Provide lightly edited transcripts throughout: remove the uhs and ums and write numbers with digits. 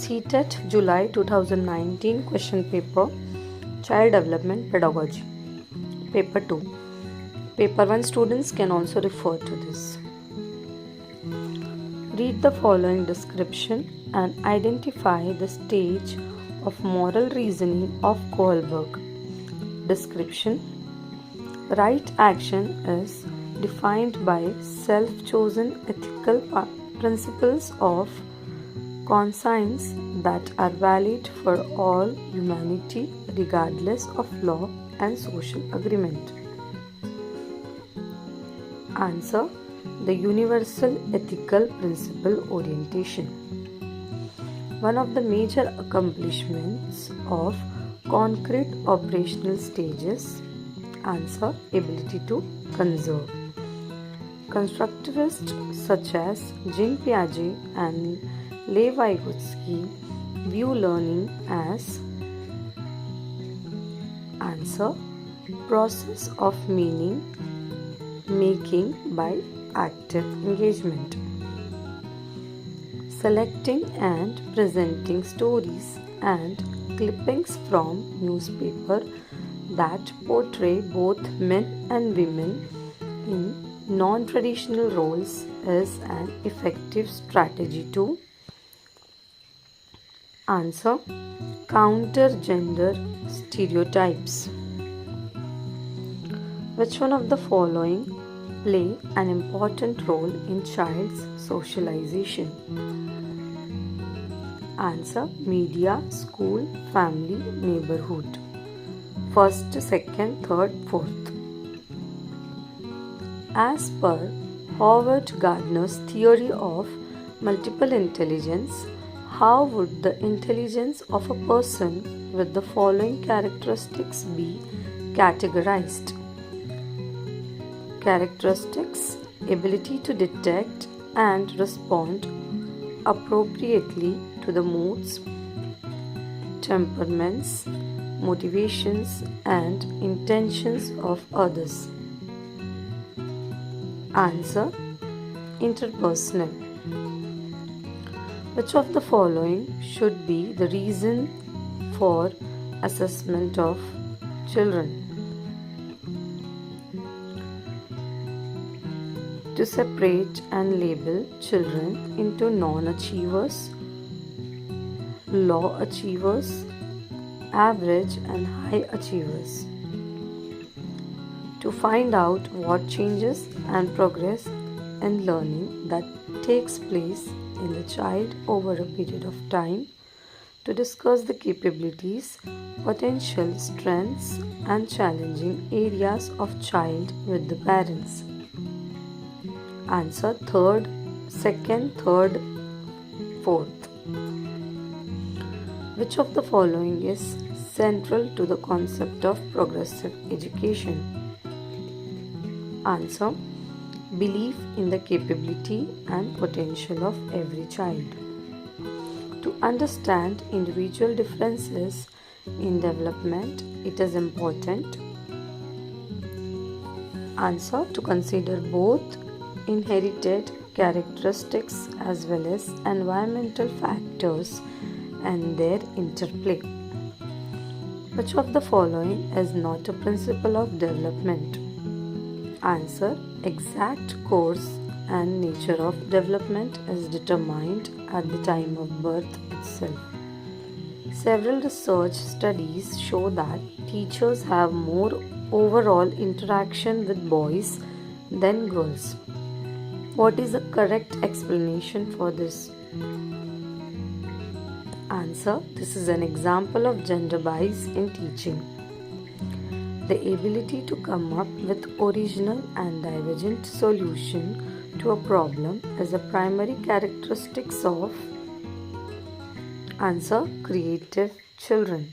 CTET July 2019 question paper, Child Development Pedagogy. Paper 2. Paper 1 students can also refer to this. Read the following description and identify the stage of moral reasoning of Kohlberg. Description: right action is defined by self-chosen ethical principles of conscience that are valid for all humanity regardless of law and social agreement. Answer: the universal ethical principle orientation. One of the major accomplishments of concrete operational stages. Answer: ability to conserve. Constructivists such as Jean Piaget and Lev Vygotsky view learning as answer: process of meaning making by active engagement. Selecting and presenting stories and clippings from newspaper that portray both men and women in non-traditional roles is an effective strategy to answer: counter gender stereotypes. Which one of the following play an important role in child's socialization? Answer: media, school, family, neighborhood. First, second, third, fourth. As per Howard Gardner's theory of multiple intelligence, how would the intelligence of a person with the following characteristics be categorized? Characteristics: ability to detect and respond appropriately to the moods, temperaments, motivations, and intentions of others. Answer: interpersonal. Which of the following should be the reason for assessment of children? To separate and label children into non-achievers, low achievers, average and high achievers. To find out what changes and progress in learning that takes place in the child over a period of time. To discuss the capabilities, potential strengths and challenging areas of child with the parents. Answer: second, third, fourth. Which of the following is central to the concept of progressive education? Answer: belief in the capability and potential of every child. To understand individual differences in development, it is important. Answer: to consider both inherited characteristics as well as environmental factors and their interplay. Which of the following is not a principle of development? Answer: exact course and nature of development is determined at the time of birth itself. Several research studies show that teachers have more overall interaction with boys than girls. What is the correct explanation for this? Answer: this is an example of gender bias in teaching. The ability to come up with original and divergent solution to a problem is a primary characteristic of answer: creative children.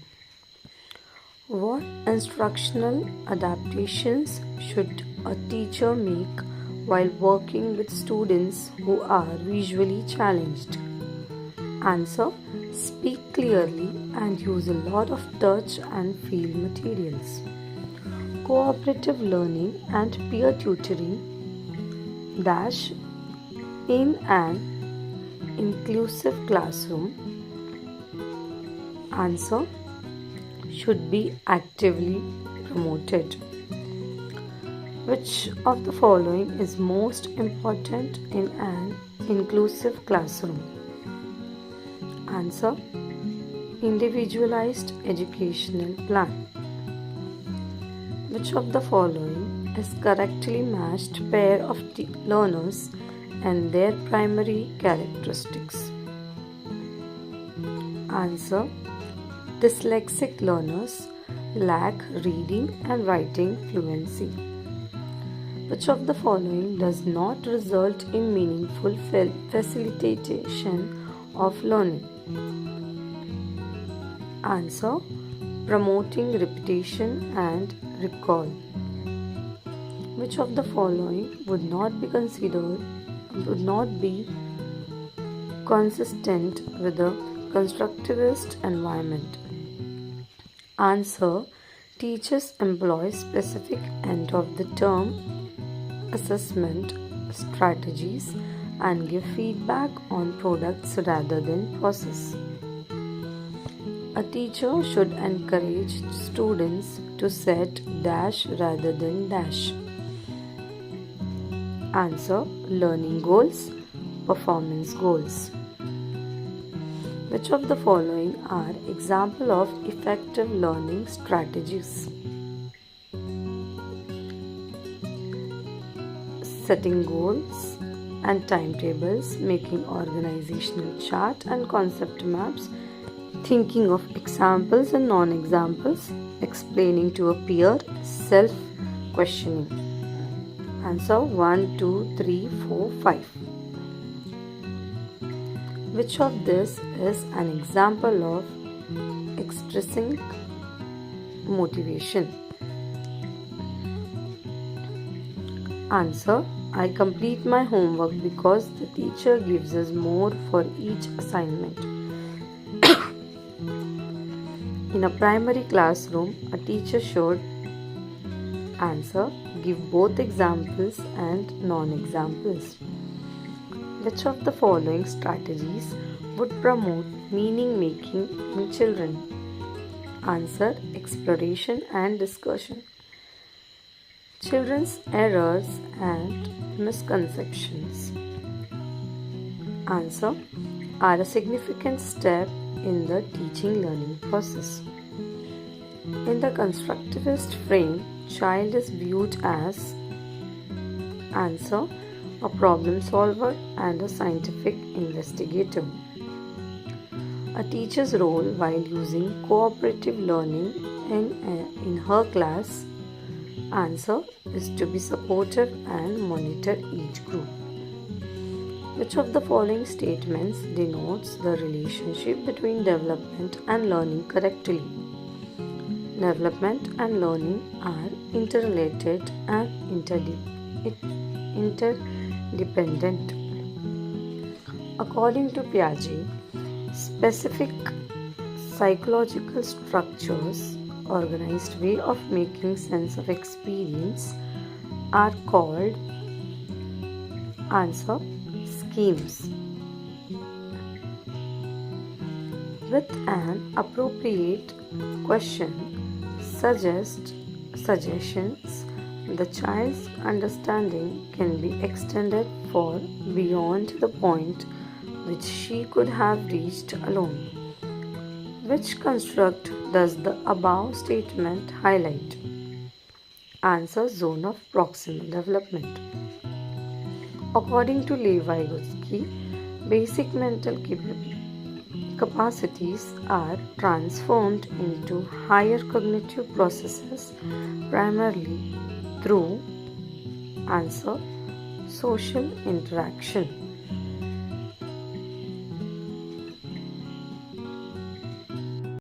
What instructional adaptations should a teacher make while working with students who are visually challenged? Answer: speak clearly and use a lot of touch and feel materials. Cooperative learning and peer tutoring in an inclusive classroom Answer: should be actively promoted. Which of the following is most important in an inclusive classroom? Answer: individualized educational plan. Which of the following is correctly matched pair of learners and their primary characteristics? Answer: dyslexic learners lack reading and writing fluency. Which of the following does not result in meaningful facilitation of learning? Answer: promoting repetition and recall. Which of the following would not be consistent with a constructivist environment? Answer: teachers employ specific end of the term assessment strategies and give feedback on products rather than process. A teacher should encourage students to set dash rather than dash. Answer: learning goals, performance goals. Which of the following are example of effective learning strategies? Setting goals and timetables, making organizational chart and concept maps, thinking of examples and non-examples, explaining to a peer, self-questioning. Answer: 1, 2, 3, 4, 5. Which of this is an example of extrinsic motivation? Answer: I complete my homework because the teacher gives us more for each assignment. In a primary classroom, a teacher should answer: give both examples and non-examples. Which of the following strategies would promote meaning making in children? Answer: exploration and discussion. Children's errors and misconceptions. Answer: are a significant step in the teaching learning process. In the constructivist frame, child is viewed as answer: a problem solver and a scientific investigator. A teacher's role while using cooperative learning in her class. Answer: is to be supportive and monitor each group. Which of the following statements denotes the relationship between development and learning correctly? Development and learning are interrelated and interdependent. According to Piaget, specific psychological structures, organized way of making sense of experience, are called answer: schemes. With an appropriate question, suggestions, the child's understanding can be extended far beyond the point which she could have reached alone. Which construct does the above statement highlight? Answer: zone of proximal development. According to Levi-Vygotsky, basic mental capacities are transformed into higher cognitive processes primarily through answer: social interaction.